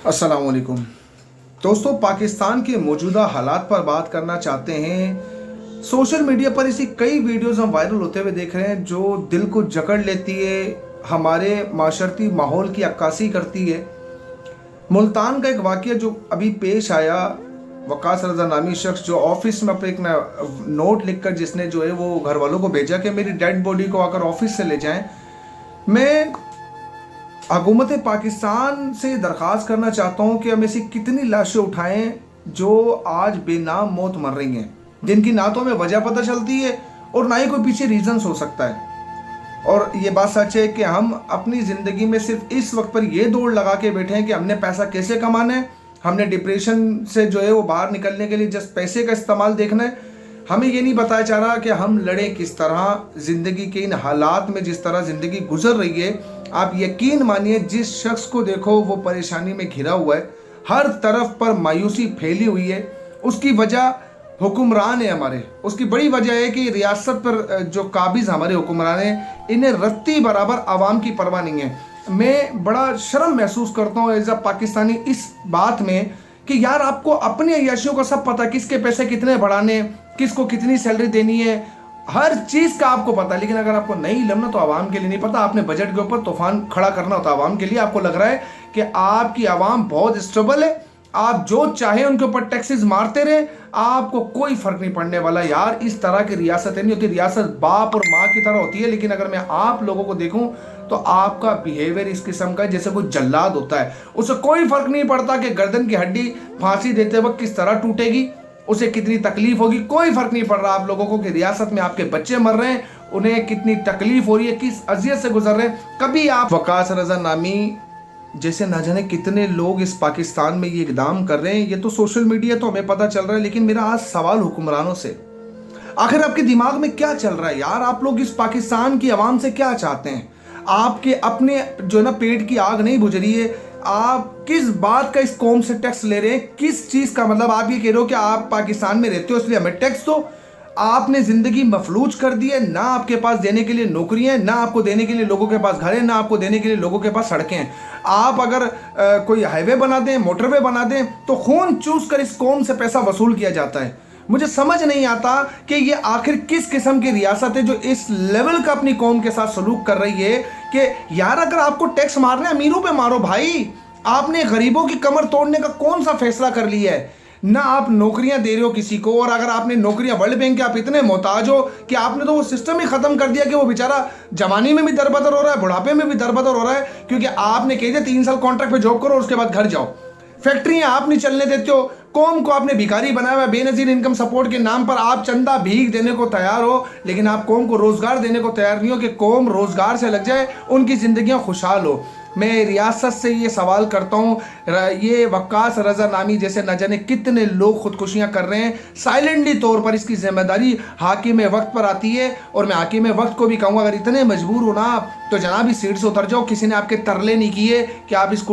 अस्सलाम वालेकुम दोस्तों, पाकिस्तान के मौजूदा हालात पर बात करना चाहते हैं। सोशल मीडिया पर ऐसी कई वीडियोस हम वायरल होते हुए देख रहे हैं जो दिल को जकड़ लेती है, हमारे माशरती माहौल की अक्कासी करती है। मुल्तान का एक वाक़या जो अभी पेश आया, वकास रज़ा नामी शख्स जो ऑफिस में अपने एक नोट लिखकर जिसने जो है वो घर वालों को भेजा कि मेरी डेड बॉडी को आकर ऑफिस से ले जाएं। मैं हुकूमत पाकिस्तान से दरख्वास्त करना चाहता हूँ कि हम ऐसी कितनी लाशें उठाएं जो आज बेनाम मौत मर रही हैं, जिनकी ना तो हमें वजह पता चलती है और ना ही कोई पीछे रीजंस हो सकता है। और ये बात सच है कि हम अपनी ज़िंदगी में सिर्फ इस वक्त पर ये दौड़ लगा के बैठे हैं कि हमने पैसा कैसे कमाना है, हमने डिप्रेशन से जो है वो बाहर निकलने के लिए जस्ट पैसे का इस्तेमाल देखना है। हमें ये नहीं बताया जा रहा कि हम लड़ें किस तरह। ज़िंदगी के इन हालात में जिस तरह ज़िंदगी गुजर रही है, आप यकीन मानिए जिस शख्स को देखो वो परेशानी में घिरा हुआ है, हर तरफ पर मायूसी फैली हुई है। उसकी वजह हुक्मरान है हमारे। उसकी बड़ी वजह है कि रियासत पर जो काबिज़ हमारे हुक्मरान हैं, इन्हें रत्ती बराबर आवाम की परवाह नहीं है। मैं बड़ा शर्म महसूस करता हूँ एज अ पाकिस्तानी इस बात में कि यार आपको अपनी अय्याशियों का सब पता, किसके पैसे कितने बढ़ाने, किसको कितनी सैलरी देनी है, हर चीज़ का आपको पता। लेकिन अगर आपको नहीं लमना तो आवाम के लिए नहीं पता। आपने बजट के ऊपर तूफान खड़ा करना होता आवाम के लिए। आपको लग रहा है कि आपकी आवाम बहुत स्टेबल है, आप जो चाहे उनके ऊपर टैक्सेस मारते रहे, आपको कोई फर्क नहीं पड़ने वाला। यार इस तरह की रियासतें नहीं होती। रियासत बाप और माँ की तरह होती है। लेकिन अगर मैं आप लोगों को देखूं तो आपका बिहेवियर इस किस्म का है जैसे कोई जल्लाद होता है। उसे कोई फर्क नहीं पड़ता कि गर्दन की हड्डी फांसी देते वक्त किस तरह टूटेगी, उसे कितनी तकलीफ होगी, कोई फर्क नहीं पड़ रहा आप लोगों को कि रियासत में आपके बच्चे मर रहे हैं, उन्हें कितनी तकलीफ हो रही है, किस अजियत से गुजर रहे हैं। कभी आप वकास रज़ा नामी जैसे ना जाने कितने लोग इस पाकिस्तान में ये इक़दाम कर रहे हैं। ये तो सोशल मीडिया तो हमें पता चल रहा है, लेकिन मेरा आज सवाल हुक्मरानों से, आखिर आपके दिमाग में क्या चल रहा है यार? आप लोग इस पाकिस्तान की आवाम से क्या चाहते हैं? आपके अपने जो ना पेट की आग नहीं बुझ रही है। आप किस बात का इस कौम से टैक्स ले रहे हैं? किस चीज़ का मतलब? आप ये कह रहे हो कि आप पाकिस्तान में रहते हो इसलिए हमें टैक्स दो। आपने ज़िंदगी मफलूज कर दी है। ना आपके पास देने के लिए नौकरियां हैं, ना आपको देने के लिए लोगों के पास घर है, ना आपको देने के लिए लोगों के पास सड़कें हैं। आप अगर कोई हाईवे बना दें, मोटरवे बना दें तो खून चूस कर इस कौम से पैसा वसूल किया जाता है। मुझे समझ नहीं आता कि ये आखिर किस किस्म की रियासत है जो इस लेवल का अपनी कौम के साथ सलूक कर रही है कि यार अगर आपको टैक्स मारना है अमीरों पे मारो भाई। आपने गरीबों की कमर तोड़ने का कौन सा फैसला कर लिया है? ना आप नौकरियां दे रहे हो किसी को, और अगर आपने नौकरियां वर्ल्ड बैंक के आप इतने मोहताज हो कि आपने तो वो सिस्टम ही खत्म कर दिया कि वो बेचारा जवानी में भी दरबदर हो रहा है, बुढ़ापे में भी दरबदर हो रहा है, क्योंकि आपने कह दिया 3 साल कॉन्ट्रैक्ट पे जॉब करो उसके बाद घर जाओ। फैक्ट्रियां आप नहीं चलने देते हो। कौम को आपने भिखारी बनाया हुआ है। बेनजीर इनकम सपोर्ट के नाम पर आप चंदा भीख देने को तैयार हो, लेकिन आप कौम को रोजगार देने को तैयार नहीं हो कि कौम रोजगार से लग जाए, उनकी जिंदगियां खुशहाल हो। मैं रियासत से ये सवाल करता हूँ, ये वकास रज़ा नामी जैसे न जाने कितने लोग खुदकुशियाँ कर रहे हैं साइलेंटली तौर पर। इसकी जिम्मेदारी हाकिम वक्त पर आती है। और मैं हाकिम वक्त को भी कहूँगा, अगर इतने मजबूर हो ना तो जनाब इस सीट से उतर जाओ। किसी ने आपके तरले नहीं किए कि आप इसको